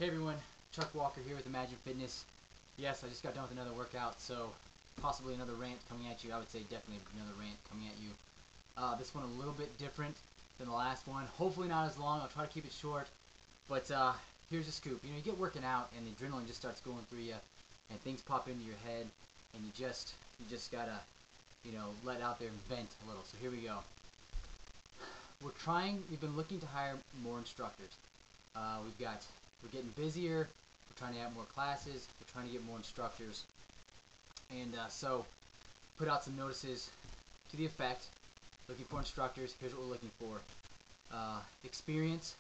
Hey everyone, Chuck Walker here with Imagine Fitness. Yes, I just got done with another workout, so possibly another rant coming at you. I would say definitely another rant coming at you. This one a little bit different than the last one. Hopefully not as long. I'll try to keep it short. But here's the scoop. You get working out and the adrenaline just starts going through you, and things pop into your head, and you just gotta let out there and vent a little. So here we go. We've been looking to hire more instructors. We're getting busier, we're trying to add more classes, we're trying to get more instructors, and so put out some notices to the effect, looking for instructors. Here's what we're looking for: experience,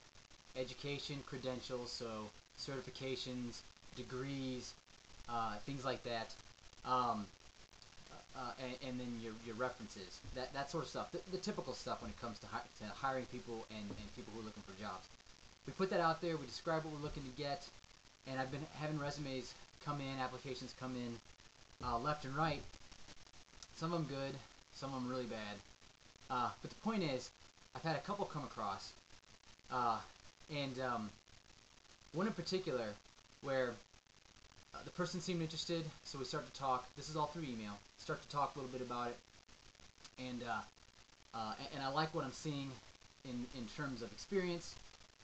education, credentials, so certifications, degrees, things like that, and then your references, that sort of stuff, the typical stuff when it comes to hiring people and people who are looking for jobs. We put that out there, we describe what we're looking to get, and I've been having resumes come in, applications come in, left and right. Some of them good, some of them really bad. But the point is, I've had a couple come across, and one in particular where the person seemed interested, so we start to talk. This is all through email. Start to talk a little bit about it, and I like what I'm seeing in terms of experience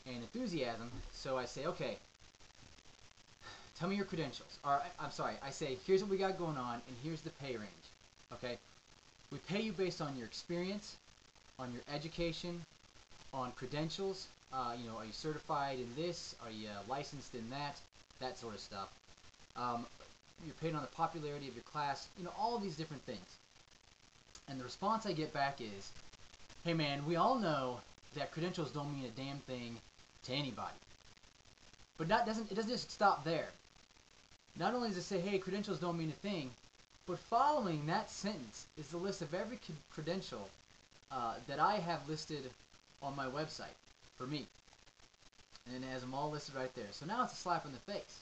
and enthusiasm. So I say, okay, tell me your credentials. Or I'm sorry, I say, here's what we got going on, and here's the pay range. Okay, we pay you based on your experience, on your education, on credentials. Are you certified in this? Are you licensed in that? That sort of stuff. You're paid on the popularity of your class. All of these different things. And the response I get back is, hey man, we all know that credentials don't mean a damn thing to anybody. But it doesn't just stop there. Not only does it say, hey, credentials don't mean a thing, but following that sentence is the list of every credential that I have listed on my website for me. And it has them all listed right there. So now it's a slap in the face.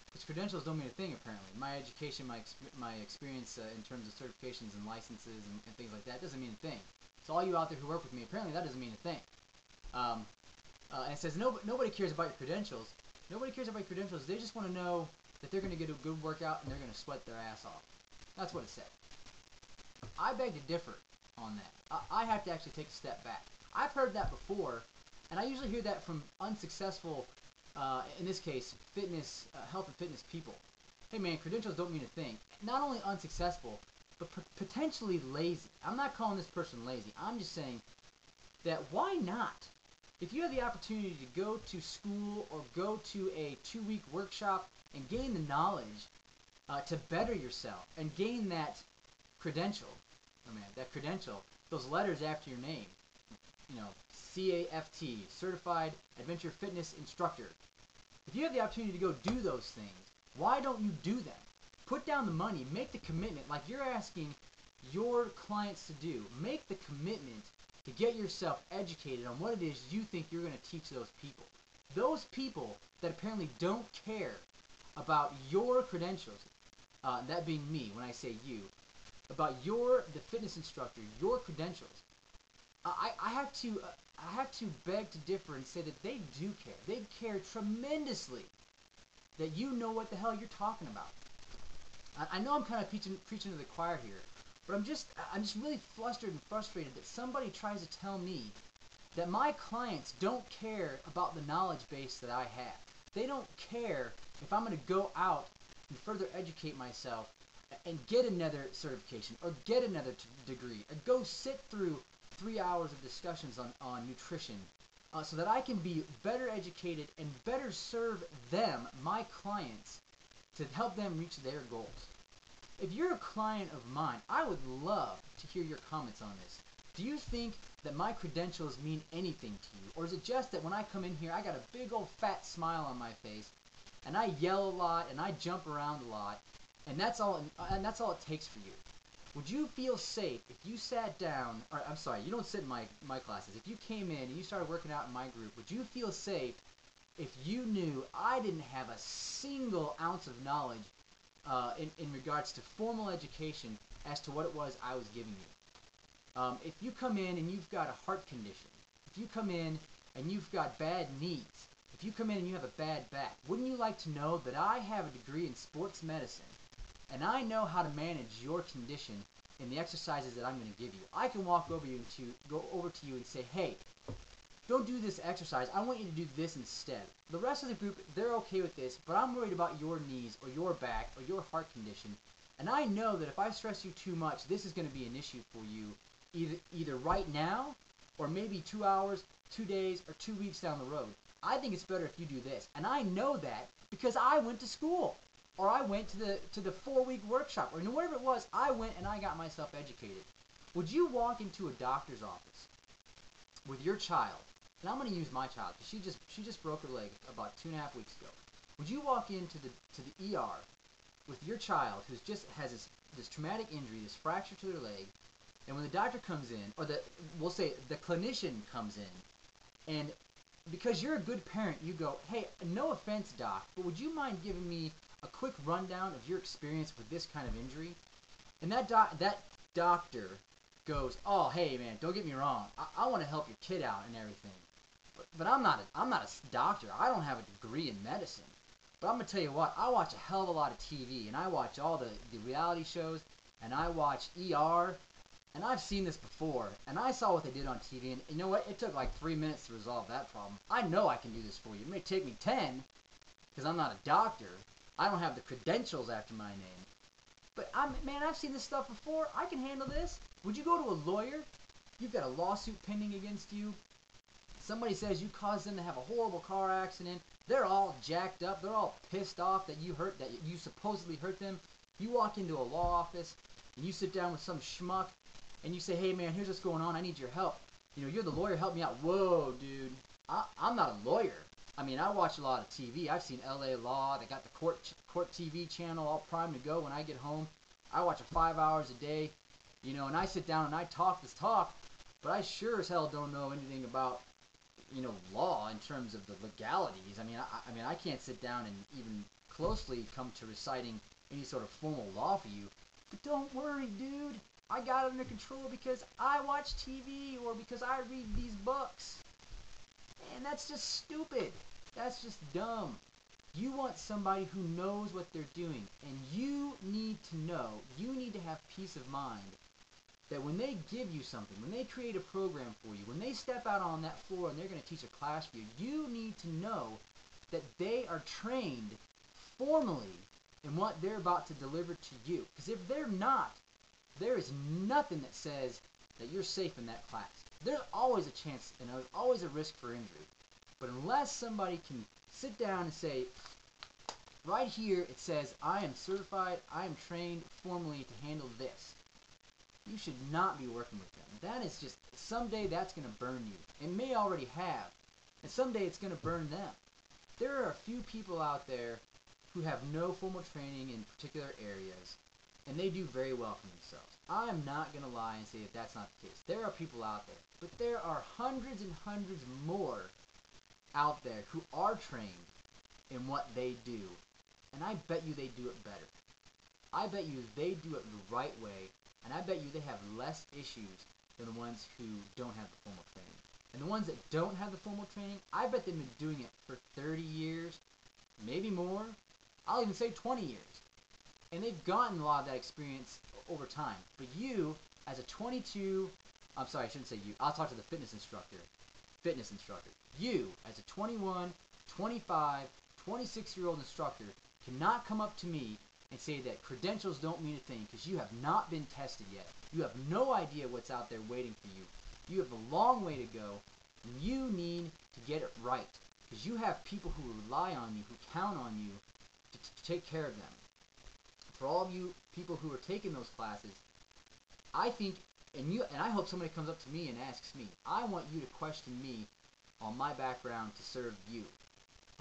Because credentials don't mean a thing, apparently. My education, my experience in terms of certifications and licenses and things like that doesn't mean a thing. So all you out there who work with me, apparently that doesn't mean a thing. And it says nobody cares about your credentials. Nobody cares about your credentials. They just want to know that they're going to get a good workout and they're going to sweat their ass off. That's what it said. I beg to differ on that. I have to actually take a step back. I've heard that before, and I usually hear that from unsuccessful, in this case, health and fitness people. Hey man, credentials don't mean a thing. Not only unsuccessful, but potentially lazy. I'm not calling this person lazy. I'm just saying that why not? If you have the opportunity to go to school or go to a 2-week workshop and gain the knowledge to better yourself and gain that credential, those letters after your name, CAFT, Certified Adventure Fitness Instructor. If you have the opportunity to go do those things, why don't you do them? Put down the money, make the commitment like you're asking your clients to do. Make the commitment to get yourself educated on what it is you think you're going to teach those people. Those people that apparently don't care about your credentials, that being me when I say you, about the fitness instructor, your credentials. I have to beg to differ and say that they do care. They care tremendously that you know what the hell you're talking about. I know I'm kind of preaching to the choir here, but I'm just really flustered and frustrated that somebody tries to tell me that my clients don't care about the knowledge base that I have. They don't care if I'm going to go out and further educate myself and get another certification or get another degree or go sit through 3 hours of discussions on nutrition so that I can be better educated and better serve them, my clients, to help them reach their goals. If you're a client of mine, I would love to hear your comments on this. Do you think that my credentials mean anything to you? Or is it just that when I come in here, I got a big old fat smile on my face, and I yell a lot, and I jump around a lot, and that's all it takes for you? Would you feel safe if you sat down, or I'm sorry, you don't sit in my classes. If you came in and you started working out in my group, would you feel safe if you knew I didn't have a single ounce of knowledge in regards to formal education as to what it was I was giving you? If you come in and you've got a heart condition, if you come in and you've got bad knees, if you come in and you have a bad back, wouldn't you like to know that I have a degree in sports medicine and I know how to manage your condition in the exercises that I'm going to give you? I can go over to you and say, hey, don't do this exercise. I want you to do this instead. The rest of the group, they're okay with this, but I'm worried about your knees or your back or your heart condition. And I know that if I stress you too much, this is going to be an issue for you either right now or maybe 2 hours, 2 days, or 2 weeks down the road. I think it's better if you do this. And I know that because I went to school or I went to the 4-week workshop or whatever it was. I went and I got myself educated. Would you walk into a doctor's office with your child? And I'm going to use my child because she just broke her leg about 2.5 weeks ago. Would you walk into the ER with your child who's just has this traumatic injury, this fracture to their leg, and when the doctor comes in, or we'll say the clinician comes in, and because you're a good parent, you go, hey, no offense, doc, but would you mind giving me a quick rundown of your experience with this kind of injury? And that doctor goes, oh, hey, man, don't get me wrong. I want to help your kid out and everything. But I'm not a doctor. I don't have a degree in medicine. But I'm going to tell you what, I watch a hell of a lot of TV, and I watch all the reality shows, and I watch ER, and I've seen this before, and I saw what they did on TV, and you know what? It took like 3 minutes to resolve that problem. I know I can do this for you. It may take me 10, because I'm not a doctor. I don't have the credentials after my name. But, I've seen this stuff before. I can handle this. Would you go to a lawyer? You've got a lawsuit pending against you. Somebody says you caused them to have a horrible car accident. They're all jacked up. They're all pissed off that you supposedly hurt them. You walk into a law office and you sit down with some schmuck and you say, hey man, here's what's going on. I need your help. You're the lawyer. Help me out. Whoa, dude. I'm not a lawyer. I watch a lot of TV. I've seen LA Law. They got the court TV channel all primed to go when I get home. I watch it 5 hours a day, and I sit down and I talk this talk, but I sure as hell don't know anything about law in terms of the legalities. I can't sit down and even closely come to reciting any sort of formal law for you. But don't worry, dude. I got it under control because I watch TV or because I read these books. And that's just stupid. That's just dumb. You want somebody who knows what they're doing. And you need to know, you need to have peace of mind that when they give you something, when they create a program for you, when they step out on that floor and they're going to teach a class for you, you need to know that they are trained formally in what they're about to deliver to you. Because if they're not, there is nothing that says that you're safe in that class. There's always a chance and there's always a risk for injury. But unless somebody can sit down and say, right here it says, I am certified, I am trained formally to handle this, you should not be working with them. That is just, someday that's going to burn you. It may already have. And someday it's going to burn them. There are a few people out there who have no formal training in particular areas, and they do very well for themselves. I'm not going to lie and say that that's not the case. There are people out there, but there are hundreds and hundreds more out there who are trained in what they do, and I bet you they do it better. I bet you they do it the right way, and I bet you they have less issues than the ones who don't have the formal training. And the ones that don't have the formal training, I bet they've been doing it for 30 years, maybe more. I'll even say 20 years. And they've gotten a lot of that experience over time. But you, as a 22, I'm sorry, I shouldn't say you. I'll talk to the fitness instructor. You, as a 21, 25, 26-year-old instructor, cannot come up to me and say that credentials don't mean a thing because you have not been tested yet. You have no idea what's out there waiting for you. You have a long way to go, and you need to get it right because you have people who rely on you, who count on you to take care of them. For all of you people who are taking those classes, I think, and I hope somebody comes up to me and asks me, I want you to question me on my background to serve you.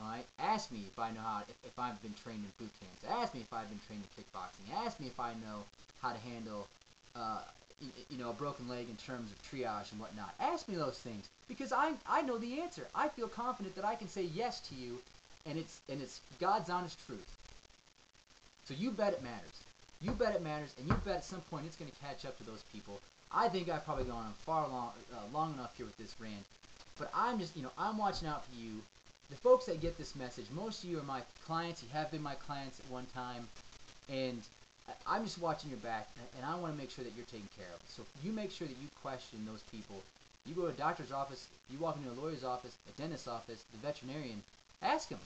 Alright? Ask me if I know if I've been trained in boot camps. Ask me if I've been trained in kickboxing. Ask me if I know how to handle a broken leg in terms of triage and whatnot. Ask me those things because I know the answer. I feel confident that I can say yes to you, and it's God's honest truth. So you bet it matters. You bet it matters, and you bet at some point it's going to catch up to those people. I think I've probably gone on long enough here with this rant, but I'm just I'm watching out for you. the folks that get this message, most of you are my clients. You have been my clients at one time, and I'm just watching your back, and I want to make sure that you're taken care of. So you make sure that you question those people. You go to a doctor's office, you walk into a lawyer's office, a dentist's office, the veterinarian, ask them.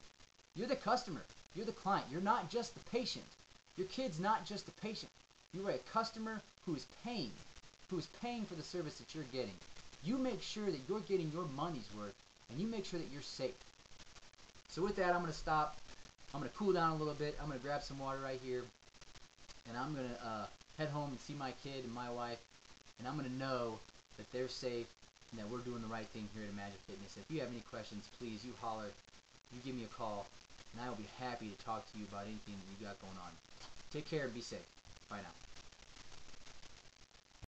You're the customer. You're the client. You're not just the patient. Your kid's not just the patient. You are a customer who is paying for the service that you're getting. You make sure that you're getting your money's worth, and you make sure that you're safe. So with that, I'm going to stop. I'm going to cool down a little bit. I'm going to grab some water right here, and I'm going to head home and see my kid and my wife, and I'm going to know that they're safe and that we're doing the right thing here at Imagine Fitness. If you have any questions, please, you holler, you give me a call, and I will be happy to talk to you about anything that you got going on. Take care and be safe. Bye now.